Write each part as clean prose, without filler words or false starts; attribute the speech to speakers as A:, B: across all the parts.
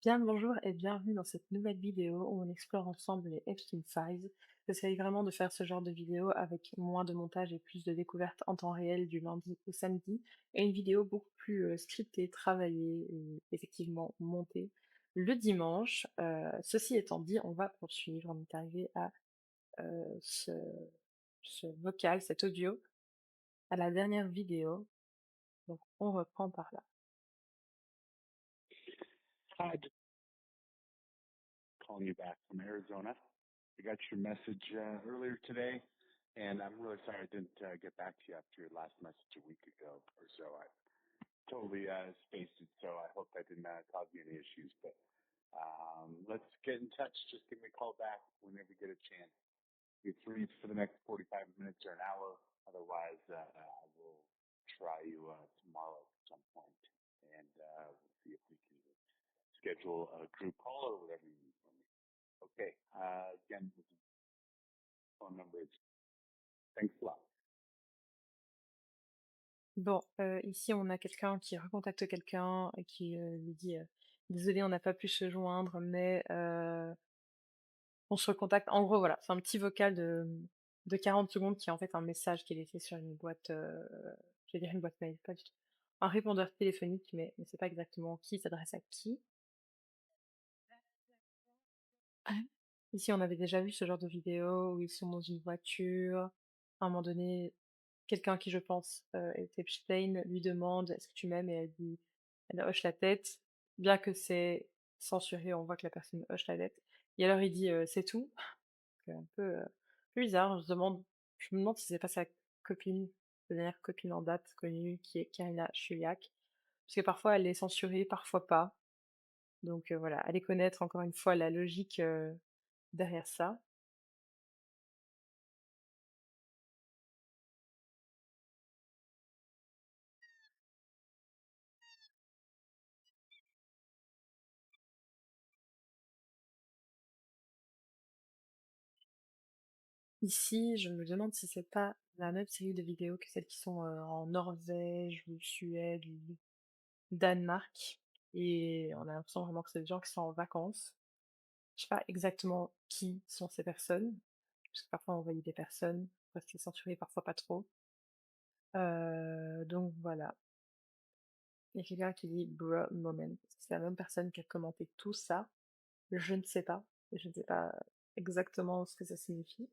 A: Bien le bonjour et bienvenue dans cette nouvelle vidéo où on explore ensemble les Epstein Files. J'essaye vraiment de faire ce genre de vidéo avec moins de montage et plus de découvertes en temps réel du lundi au samedi, et une vidéo beaucoup plus scriptée, travaillée et effectivement montée le dimanche. Ceci étant dit, on va poursuivre. On est arrivé à ce vocal, cet audio, à la dernière vidéo, donc on reprend par là.
B: Hi, just calling you back from Arizona. I got your message earlier today, and I'm really sorry I didn't get back to you after your last message a week ago or so. I totally spaced it, so I hope that didn't cause you any issues. But let's get in touch. Just give me a call back whenever you get a chance. You're free for the next 45 minutes or an hour. Otherwise, I will try you tomorrow at some point, and we'll see if we can schedule a group call or whatever you need from me. Okay. Again, this is phone number. Thanks a lot.
A: Bon, ici on a quelqu'un qui recontacte quelqu'un et qui, lui dit, «Désolé, on n'a pas pu se joindre, mais on se recontacte». En gros, voilà, c'est un petit vocal de 40 secondes qui est en fait un message qui est laissé sur une boîte, je vais dire une boîte mail, pas du tout. Un répondeur téléphonique, mais c'est pas exactement qui s'adresse à qui. Ici, on avait déjà vu ce genre de vidéo où ils sont dans une voiture. À un moment donné, quelqu'un qui, je pense, est Epstein, lui demande: «Est-ce que tu m'aimes?» et elle hoche la tête. Bien que c'est censuré, on voit que la personne hoche la tête. Et alors il dit: «C'est tout?» C'est un peu bizarre. Je me demande si c'est pas sa copine, sa dernière copine en date connue, qui est Karina Chuliak. Parce que parfois elle est censurée, parfois pas. Donc voilà, allez connaître encore une fois la logique, derrière ça. Ici, je me demande si c'est pas la même série de vidéos que celles qui sont, en Norvège ou Suède ou Danemark, et on a l'impression vraiment que c'est des gens qui sont en vacances. Je sais pas exactement qui sont ces personnes, parce que parfois on voyait des personnes, parfois c'était censuré, parfois pas trop. Donc voilà. Il y a quelqu'un qui dit «bruh moment». Est-ce que c'est la même personne qui a commenté tout ça? Je ne sais pas. Je ne sais pas exactement ce que ça signifie.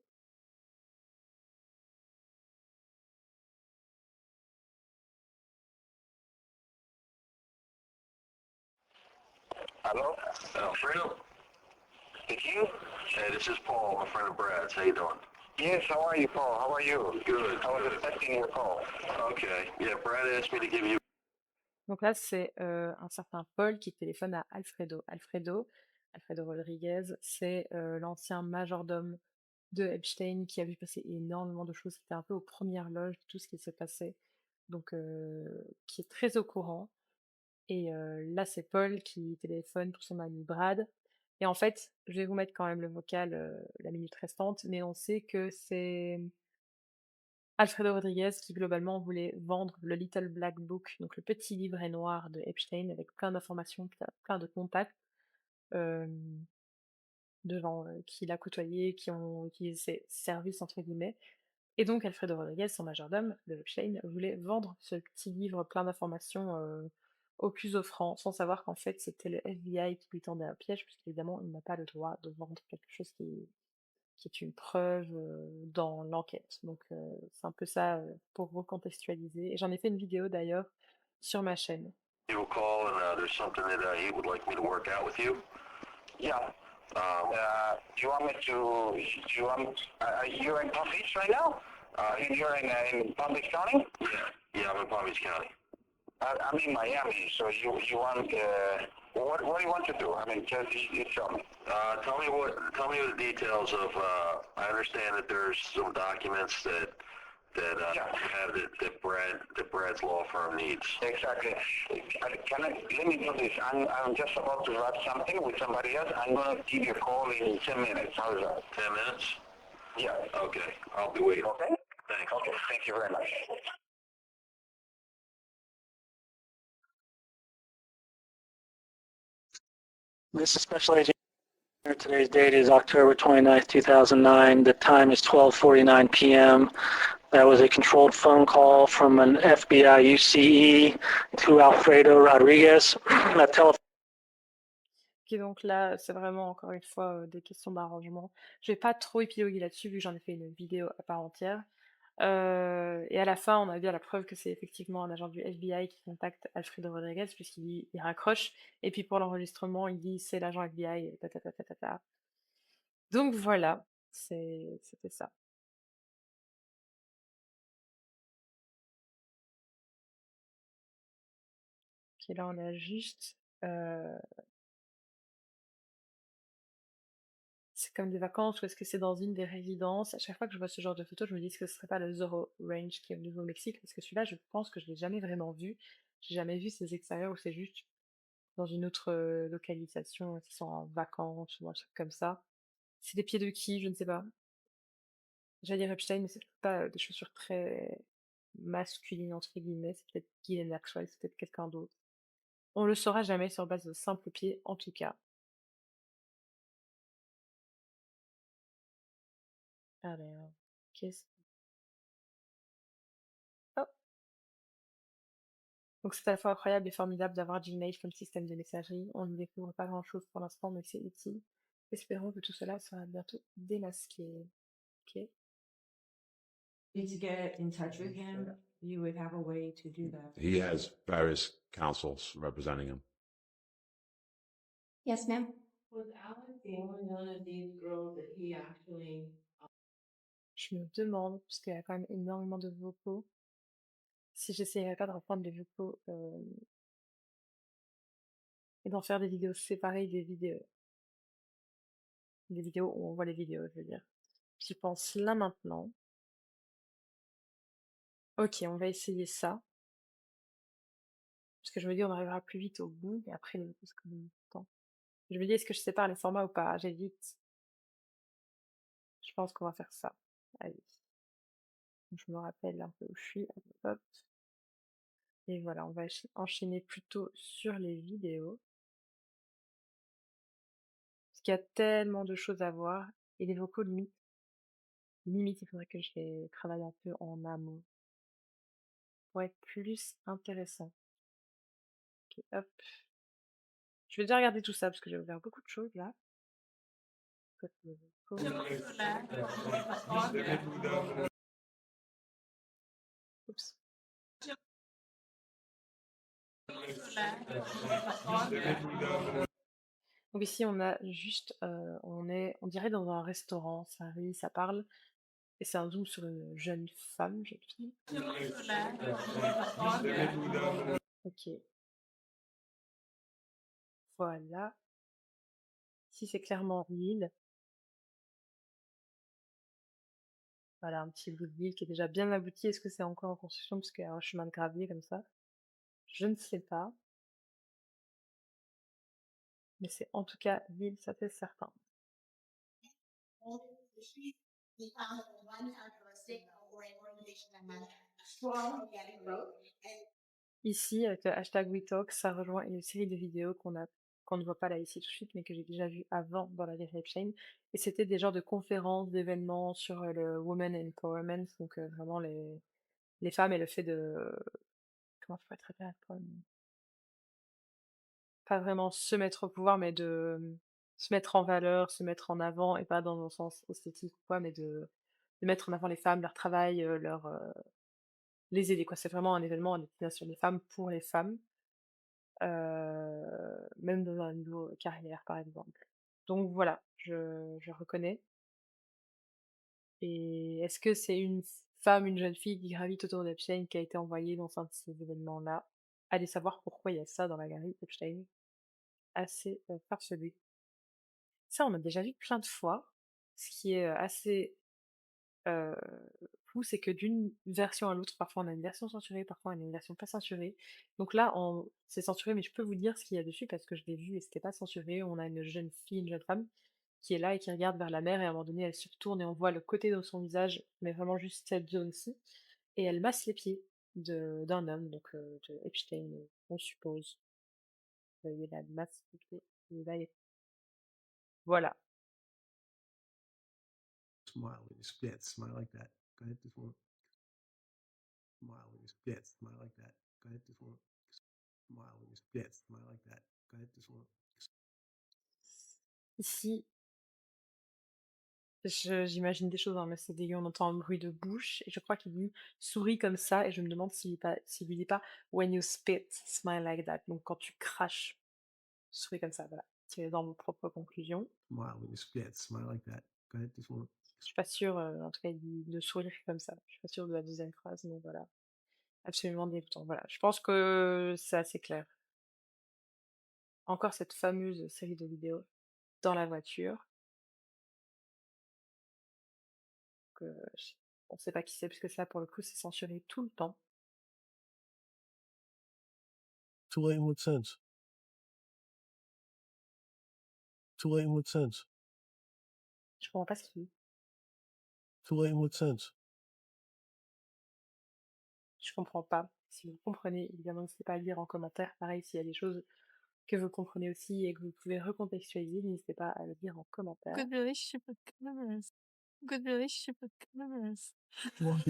C: Hello? Alfredo? Speaking? Hey, this is Paul, a friend of Brad's. How you doing? Yes, how are you, Paul? How are you? Good. I was expecting your call. Okay. Yeah, Brad asked me to give you.
A: Donc là, c'est, un certain Paul qui téléphone à Alfredo Rodriguez, c'est, l'ancien majordome de Epstein qui a vu passer énormément de choses, qui était un peu aux premières loges de tout ce qui se passait, donc qui est très au courant. Et là, c'est Paul qui téléphone pour son ami Brad, et en fait, je vais vous mettre quand même le vocal, la minute restante, mais on sait que c'est Alfredo Rodriguez qui globalement voulait vendre le Little Black Book, donc le petit livret noir de Epstein avec plein d'informations, plein de contacts, hem, de gens, qu'il a côtoyés, qui ont utilisé ses «services» entre guillemets, et donc Alfredo Rodriguez, son majordome de Epstein, voulait vendre ce petit livre plein d'informations, au plus offrant, sans savoir qu'en fait c'était le FBI qui lui tendait un piège, puisqu'évidemment il n'a pas le droit de vendre quelque chose qui est une preuve, dans l'enquête. Donc c'est un peu ça, pour recontextualiser, et j'en ai fait une vidéo d'ailleurs sur ma chaîne.
C: You a call, and there's something that he would like me to work out with you. Yeah. Do you want me to? Do you want? You're in Palm Beach right now? You're in Palm Beach County? Yeah. Yeah, I'm in Palm Beach County. I'm in Miami, so you want? What do you want to do? I mean, just you tell me. Tell me the details of. I understand that there's some documents that have that Brad's law firm needs. Exactly. Let me do this. I'm just about to wrap something with somebody else. I'm gonna give you a call in 10 minutes. How's that? 10 minutes? Yeah. Okay. I'll be waiting. Okay. Thanks. Okay. Thank you very much.
D: This is Special Agent. Today's date is October 29th, 2009. The time is 12:49 p.m. That was a controlled phone call from an FBI UCE to Alfredo Rodriguez. La téléphone.
A: Ok, donc là, c'est vraiment encore une fois des questions d'arrangement. Je vais pas trop épiloguer là-dessus vu que j'en ai fait une vidéo à part entière. Et à la fin, on a bien la preuve que c'est effectivement un agent du FBI qui contacte Alfredo Rodriguez il raccroche. Et puis pour l'enregistrement, il dit c'est l'agent FBI et ta. Donc voilà, c'était ça. Ok, là on a juste... c'est comme des vacances ou est-ce que c'est dans une des résidences? À chaque fois que je vois ce genre de photo, je me dis est-ce que ce serait pas le Zorro Range qui est au Nouveau-Mexique? Parce que celui-là, je pense que je l'ai jamais vraiment vu. J'ai jamais vu ses extérieurs où c'est juste dans une autre localisation, qui sont en vacances ou un truc comme ça. C'est des pieds de qui? Je ne sais pas. J'allais dire Epstein, mais c'est pas des chaussures très masculines, entre guillemets. C'est peut-être Ghislaine Maxwell, c'est peut-être quelqu'un d'autre. On le saura jamais sur base de simples pieds, en tout cas. Alors, qu'est-ce... Oh. Donc c'est à la fois incroyable et formidable d'avoir Gmail comme système de messagerie. On ne découvre pas grand-chose pour l'instant, mais c'est utile. Espérons que tout cela sera bientôt démasqué. Ok.
E: Need to get in touch with him, you would have a way to do that.
F: He has various counsels representing him.
G: Yes, ma'am.
E: Was Alex the only one of these girls that he actually?
A: Je me demande, parce qu'il y a quand même énormément de vocaux, si j'essayerais pas de reprendre les vocaux et d'en faire des vidéos séparées des vidéos. Des vidéos où on voit les vidéos, je veux dire. J'y pense là maintenant. Ok, on va essayer ça. Parce que je me dis on arrivera plus vite au bout, et après les vocaux, c'est quand même temps. Je me dis est-ce que je sépare les formats ou pas? J'hésite. Je pense qu'on va faire ça. Allez. Je me rappelle un peu où je suis. Hop. Et voilà, on va enchaîner plutôt sur les vidéos. Parce qu'il y a tellement de choses à voir. Et les vocaux, limite, il faudrait que je les travaille un peu en amont. Pour être plus intéressant. Ok, hop. Je vais déjà regarder tout ça parce que j'ai ouvert beaucoup de choses là. Code de vocaux. Oups. Donc ici on a juste, on dirait dans un restaurant, ça rit, ça parle, et c'est un zoom sur une jeune femme, jeune fille. Ok. Voilà. Ici c'est clairement l'île. Voilà, un petit bout de ville qui est déjà bien abouti. Est-ce que c'est encore en construction parce qu'il y a un chemin de gravier comme ça? Je ne sais pas. Mais c'est en tout cas l'île, ça c'est certain. Ici, avec le hashtag WeTalk, ça rejoint une série de vidéos qu'on ne voit pas là ici tout de suite, mais que j'ai déjà vu avant dans la Life Chain. Et c'était des genres de conférences, d'événements sur le Women Empowerment, donc vraiment les femmes et le fait de... Comment je pourrais traiter la femme? Pas vraiment se mettre au pouvoir, mais de se mettre en valeur, se mettre en avant, et pas dans un sens esthétique ou quoi, mais de mettre en avant les femmes, leur travail, les aider, quoi. C'est vraiment un événement à destination des femmes pour les femmes. Même dans un niveau carrière, par exemple. Donc voilà, je reconnais. Et est-ce que c'est une femme, une jeune fille qui gravite autour d'Epstein qui a été envoyée dans un de ces événements-là? Allez savoir pourquoi il y a ça dans la galerie Epstein. Assez farfelu. Ça, on a déjà vu plein de fois. Ce qui est assez euh, fou, c'est que d'une version à l'autre, parfois on a une version censurée, parfois on a une version pas censurée. Donc là, c'est censuré, mais je peux vous dire ce qu'il y a dessus parce que je l'ai vu et c'était pas censuré. On a une jeune fille, une jeune femme qui est là et qui regarde vers la mer et à un moment donné, elle se retourne et on voit le côté de son visage, mais vraiment juste cette zone-ci. Et elle masse les pieds d'un homme, donc de Epstein, on suppose. Il y a la masse des pieds. Et là, voilà.
G: Smile with your spit. Smile like that. Go ahead, this one. Smile with your spit. Smile like that. Go ahead, this one. Smile with your spit. Smile like that. Go ahead, this one.
A: Ici, j'imagine des choses, hein, mais c'est dégueu, on entend un bruit de bouche, et je crois qu'il dit souris comme ça, et je me demande s'il lui dit pas when you spit, smile like that. Donc quand tu craches, souris comme ça, voilà. C'est dans vos propres conclusions.
G: Smile with your spit. Smile like that. Go ahead, this one.
A: Je suis pas sûre, en tout cas, il dit de sourire comme ça. Je suis pas sûre de la deuxième phrase, donc voilà. Absolument dégoûtant. Voilà, je pense que c'est assez clair. Encore cette fameuse série de vidéos dans la voiture, que on sait pas qui c'est, parce que ça, pour le coup, c'est censuré tout le temps.
G: Too late in what sense? Too late in what sense?
A: Je comprends pas ce qu'il dit.
G: Too late in what sense?
A: Je comprends pas. Si vous comprenez, évidemment, n'hésitez pas à le lire en commentaire. Pareil, s'il y a des choses que vous comprenez aussi et que vous pouvez recontextualiser, n'hésitez pas à le dire en commentaire.
H: Good relationship with cameras. Good relationship with cameras.
G: What?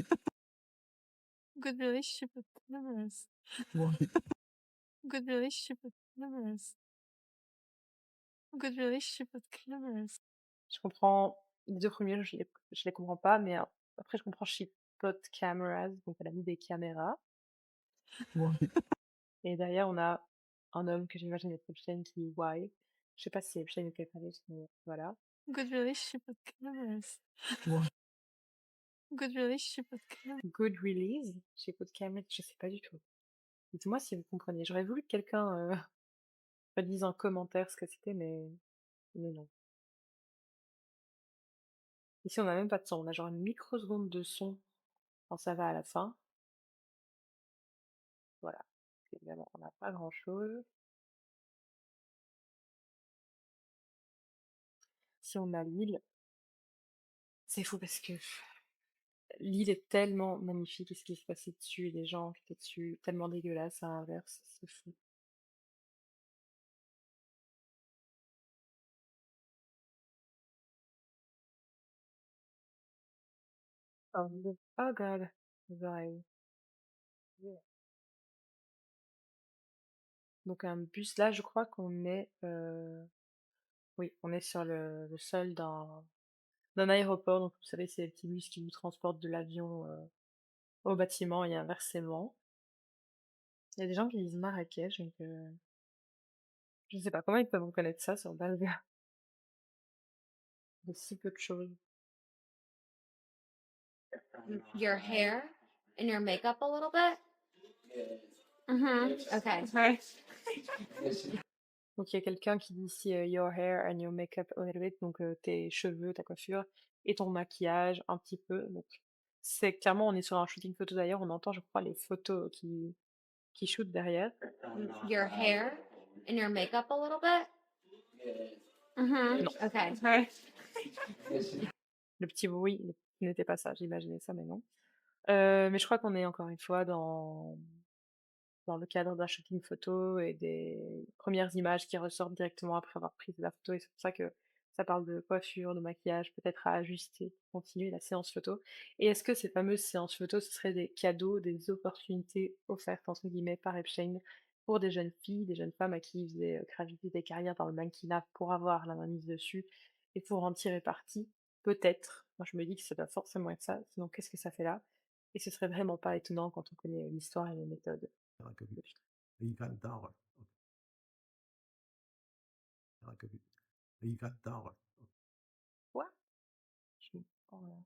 H: Good relationship with cameras.
G: What?
H: Good relationship with cameras. Good relationship with cameras.
A: Je comprends les deux premiers, je les comprends pas, mais après je comprends she put cameras, donc elle a mis des caméras.
G: What?
A: Et derrière, on a un homme que j'imagine être Epstein qui dit why. Je sais pas si c'est Epstein ou quelqu'un d'autre, mais voilà.
H: Good relationship with cameras.
G: What?
H: Good relationship with cameras.
A: Good release, she put cameras, je sais pas du tout. Dites-moi si vous comprenez. J'aurais voulu que quelqu'un me dise en commentaire ce que c'était, mais non. Ici, on a même pas de son. On a genre une microseconde de son quand ça va à la fin. Voilà. Évidemment, on n'a pas grand-chose. Si on a l'île, c'est fou parce que l'île est tellement magnifique et ce qui se passait dessus et les gens qui étaient dessus, tellement dégueulasse à l'inverse, c'est fou. Oh god, ouais. Yeah. Donc un bus, là je crois qu'on est, oui, on est sur le sol d'un aéroport, donc vous savez c'est les petits bus qui vous transportent de l'avion au bâtiment et inversement. Il y a des gens qui disent Marrakech, donc je sais pas comment ils peuvent reconnaître ça sur base de si peu de choses.
I: Your hair and your makeup a little bit? Mm-hmm. Okay.
A: Donc il y a quelqu'un qui dit ici your hair and your makeup a little bit, donc tes cheveux, ta coiffure et ton maquillage un petit peu. Donc c'est clairement, on est sur un shooting photo d'ailleurs, on entend je crois les photos qui shootent derrière.
I: Your hair and your makeup a little bit? Mm-hmm.
A: Non.
I: Okay.
A: Le petit bruit n'était pas ça, j'imaginais ça mais non. Mais je crois qu'on est encore une fois dans le cadre d'un shooting photo et des premières images qui ressortent directement après avoir pris de la photo. Et c'est pour ça que ça parle de coiffure, de maquillage, peut-être à ajuster, pour continuer la séance photo. Et est-ce que ces fameuses séances photos, ce seraient des cadeaux, des opportunités offertes, entre guillemets, par Epstein pour des jeunes filles, des jeunes femmes à qui il faisait graviter des carrières dans le mannequinat pour avoir la main mise dessus et pour en tirer parti? Peut-être. Moi, je me dis que ça doit forcément être ça. Sinon, qu'est-ce que ça fait là? Et ce serait vraiment pas étonnant quand on connaît l'histoire et les méthodes.
G: Like you got a dollar. Like you got a dollar.
A: Quoi? Je- oh là.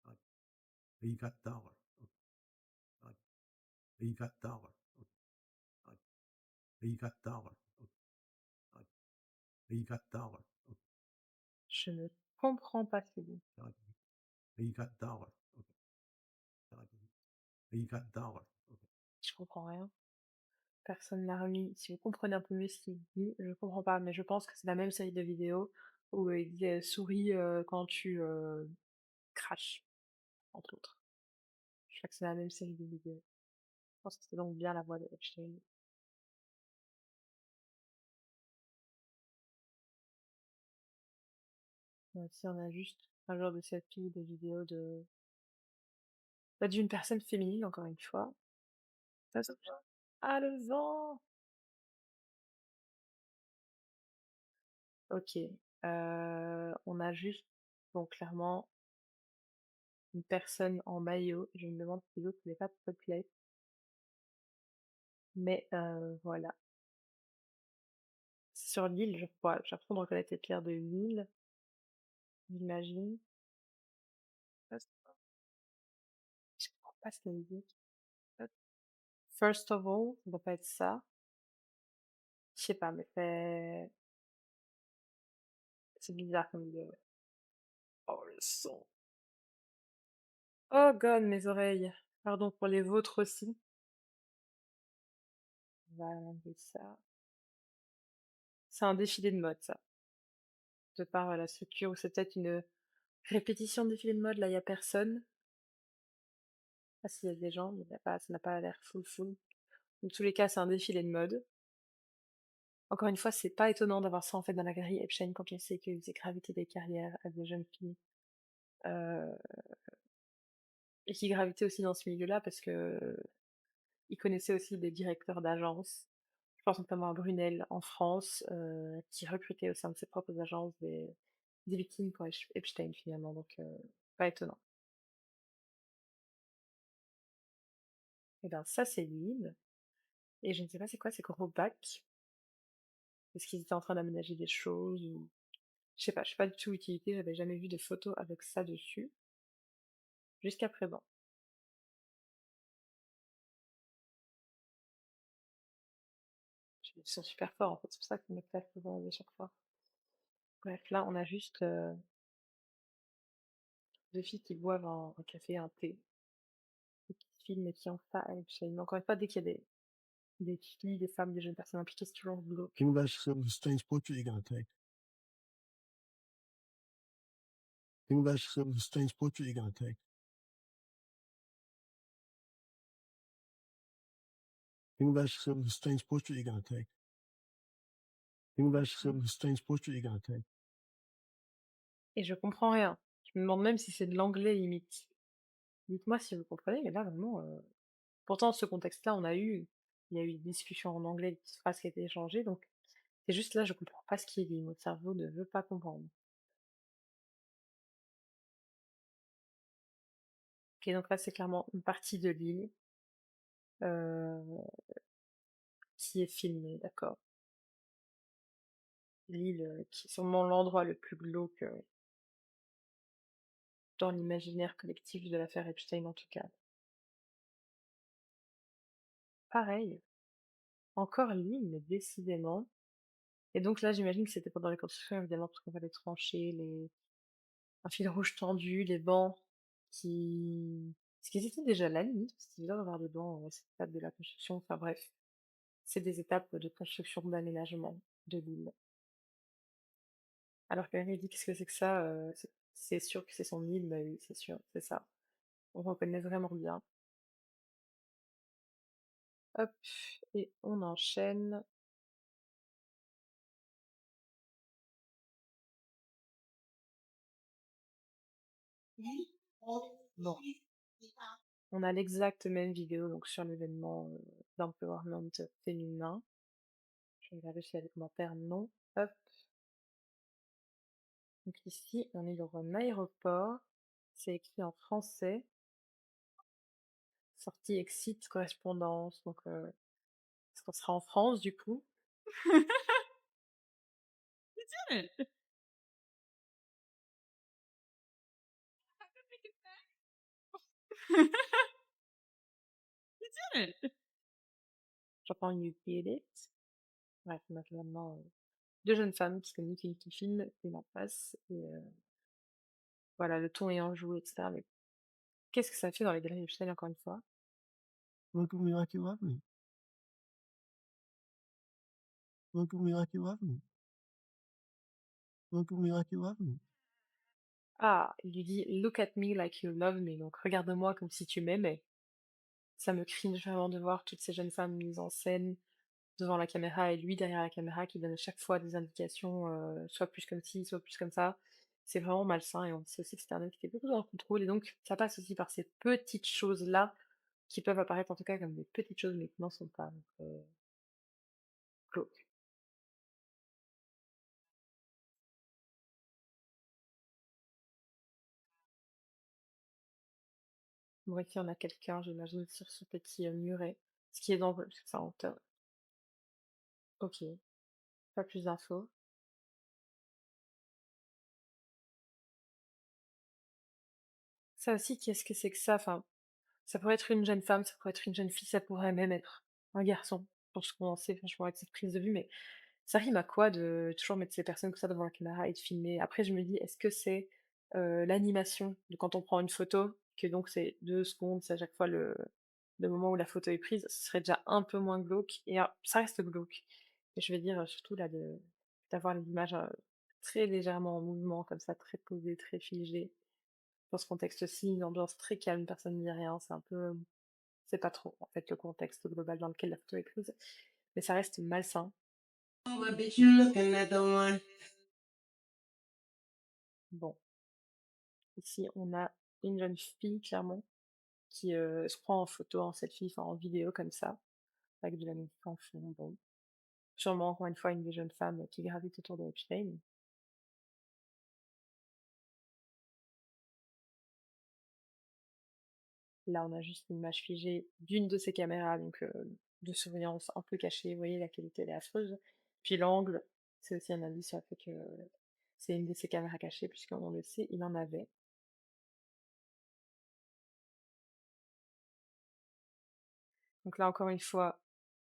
G: Like you got a dollar. Like you got a dollar. Like you got a dollar. Like you got a dollar.
A: Je ne comprends pas ce qu'il dit.
G: Like you got a dollar. Like you got a dollar.
A: Je comprends rien. Personne n'a remis. Si vous comprenez un peu mieux ce qu'il dit, je comprends pas, mais je pense que c'est la même série de vidéos où il dit souris quand tu craches, entre autres. Je crois que c'est la même série de vidéos. Je pense que c'est donc bien la voix de Epstein. Si on a juste un genre de selfie, des vidéos de d'une personne féminine, encore une fois. Ah, le vent! OK. On a juste, bon, clairement, une personne en maillot. Je me demande si l'autre n'est pas topless. Mais voilà. C'est sur l'île, je crois. J'ai l'impression de reconnaître les pierres de l'île, j'imagine. Je comprends pas ce qu'elle dit. First of all, ça doit pas être ça. Je sais pas, mais c'est bizarre comme vidéo. Ouais. Oh, le son. Oh god, mes oreilles. Pardon pour les vôtres aussi. On va enlever ça. C'est un défilé de mode, ça. De par la structure, ou c'est peut-être une répétition de défilé de mode, là, il y a personne. Ah, s'il y a des gens, mais ça n'a pas l'air full. Dans tous les cas, c'est un défilé de mode. Encore une fois, c'est pas étonnant d'avoir ça en fait dans la galerie Epstein quand on sait qu'il faisait graviter des carrières à des jeunes filles. Euh, et qui gravitaient aussi dans ce milieu-là parce que il connaissait aussi des directeurs d'agences. Je pense notamment à Brunel en France, qui recrutait au sein de ses propres agences des victimes pour Epstein finalement, donc pas étonnant. Et ben ça c'est l'île. Et je ne sais pas c'est quoi, c'est Robac. Est-ce qu'ils étaient en train d'aménager des choses ou... je sais pas du tout l'utilité, j'avais jamais vu de photos avec ça dessus, jusqu'à présent. Ils sont super forts en fait, c'est pour ça que mes classes souvent à chaque fois. Bref, là on a juste deux filles qui boivent un café, un thé, et qui filment et qui ont ça à Epstein. Encore une fois, dès qu'il y a des filles, des femmes, des jeunes personnes impliquées, c'est toujours glauque.
G: Think about yourself as a strange portrait you're gonna take. Think about yourself as a strange portrait you're gonna take. Think about yourself as a strange portrait you're gonna take. Think about yourself as a strange portrait you're gonna take.
A: Et je comprends rien. Je me demande même si c'est de l'anglais limite. Dites-moi si vous comprenez, mais là vraiment. Pourtant, ce contexte-là, il y a eu une discussion en anglais, une petite phrase qui a été échangée, donc c'est juste là, je comprends pas ce qui est dit. Mon cerveau ne veut pas comprendre. Ok, donc là, c'est clairement une partie de l'île euh, qui est filmée, d'accord. L'île qui est sûrement l'endroit le plus glauque dans l'imaginaire collectif de l'affaire Epstein en tout cas. Pareil, encore l'île, mais décidément. Et donc là, j'imagine que c'était pendant les constructions, évidemment, parce qu'on va les trancher, un fil rouge tendu, les bancs qui... Est-ce qu'ils étaient déjà là, limite? Parce qu'il doit y avoir des bancs à cette étape de la construction. Enfin bref, c'est des étapes de construction d'aménagement de l'île. Alors qu'elle dit qu'est-ce que c'est que ça? C'est sûr que c'est son île, bah oui, c'est sûr, c'est ça. On reconnaît vraiment bien. Hop, et on enchaîne. Bon, on a l'exacte même vidéo donc sur l'événement d'empowerment féminin. Je vais regarder s'il y a des commentaires. Non. Hop. Donc ici, on est dans un aéroport. C'est écrit en français. Sortie exit correspondance. Donc, est-ce qu'on sera en France du coup?
E: Did it. You did it.
A: J'entends You Did It. Bref, naturellement, deux jeunes femmes qui communiquent, qui filment une en face. Et voilà, le ton est enjoué, etc. Mais qu'est-ce que ça fait dans les galeries Epstein, encore une fois?
G: Look at me like you love me. Look at me like you love me. Look at me like you love me.
A: Ah, il lui dit Look at me like you love me. Donc, regarde-moi comme si tu m'aimais. Ça me cringe vraiment de voir toutes ces jeunes femmes mises en scène devant la caméra et lui derrière la caméra qui donne à chaque fois des indications, soit plus comme ci, soit plus comme ça. c'est vraiment malsain et on sait aussi que c'était un homme qui était beaucoup dans le contrôle et donc ça passe aussi par ces petites choses-là qui peuvent apparaître en tout cas comme des petites choses mais qui n'en sont pas, donc glauque. Bon ici on a quelqu'un, j'imagine sur ce petit, muret, ce qui est dangereux parce que c'est en hauteur. OK, pas plus d'infos. Ça aussi, qu'est-ce que c'est que ça? Enfin, ça pourrait être une jeune femme, ça pourrait être une jeune fille, ça pourrait même être un garçon, pour ce qu'on en sait, franchement, avec cette prise de vue, mais ça rime à quoi de toujours mettre ces personnes comme ça devant la caméra et de filmer? Après, je me dis, est-ce que c'est l'animation de quand on prend une photo, que donc c'est 2 secondes, c'est à chaque fois le moment où la photo est prise, ce serait déjà un peu moins glauque, et ça reste glauque. Et je vais dire, surtout là, d'avoir les images très légèrement en mouvement, comme ça, très posées, très figées. Dans ce contexte-ci, une ambiance très calme, personne ne dit rien, c'est un peu, c'est pas trop, en fait, le contexte global dans lequel la photo est prise, mais ça reste malsain. Bon, ici, on a une jeune fille, clairement, qui se prend en photo, en selfie, enfin en vidéo comme ça, avec de la musique en fond. Bon, sûrement, encore une fois, une des jeunes femmes qui gravitent autour de Epstein. Là, on a juste une image figée d'une de ces caméras, donc de surveillance un peu cachée. Vous voyez, la qualité, elle est affreuse. Puis l'angle, c'est aussi un indice sur le fait que c'est une de ces caméras cachées, puisqu'on le sait, il en avait. Donc là, encore une fois,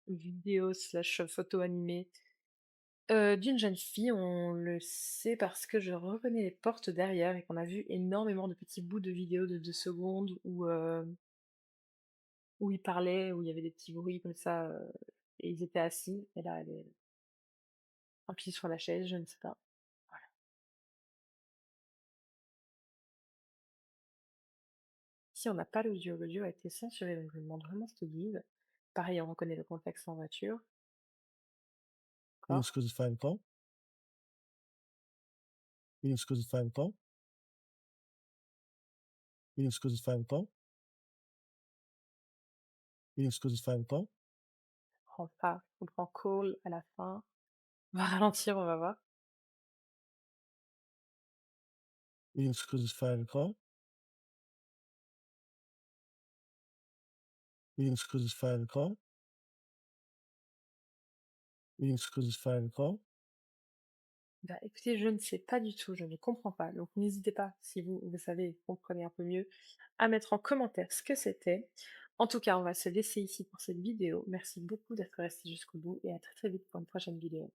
A: vidéo slash photo animée d'une jeune fille. On le sait parce que je reconnais les portes derrière et qu'on a vu énormément de petits bouts de vidéos de 2 secondes où ils parlaient, où il y avait des petits bruits comme ça, et ils étaient assis. Et là, elle est un pied sur la chaise, je ne sais pas. Voilà. Ici, on n'a pas l'audio a été censuré, donc je me demande vraiment ce qu'ils disent. Pareil, on reconnaît le contexte en voiture.
G: Une
A: D'accord.
G: excuse five call. Une excuse five call. Une excuse five call. Une excuse five call.
A: On prend call à la fin. On va ralentir, on va voir.
G: Une excuse five call. Une excuse five call. Une excuse five call.
A: Bah, écoutez, je ne sais pas du tout, je ne comprends pas. Donc n'hésitez pas, si vous savez et comprenez un peu mieux, à mettre en commentaire ce que c'était. En tout cas, on va se laisser ici pour cette vidéo. Merci beaucoup d'être resté jusqu'au bout et à très très vite pour une prochaine vidéo.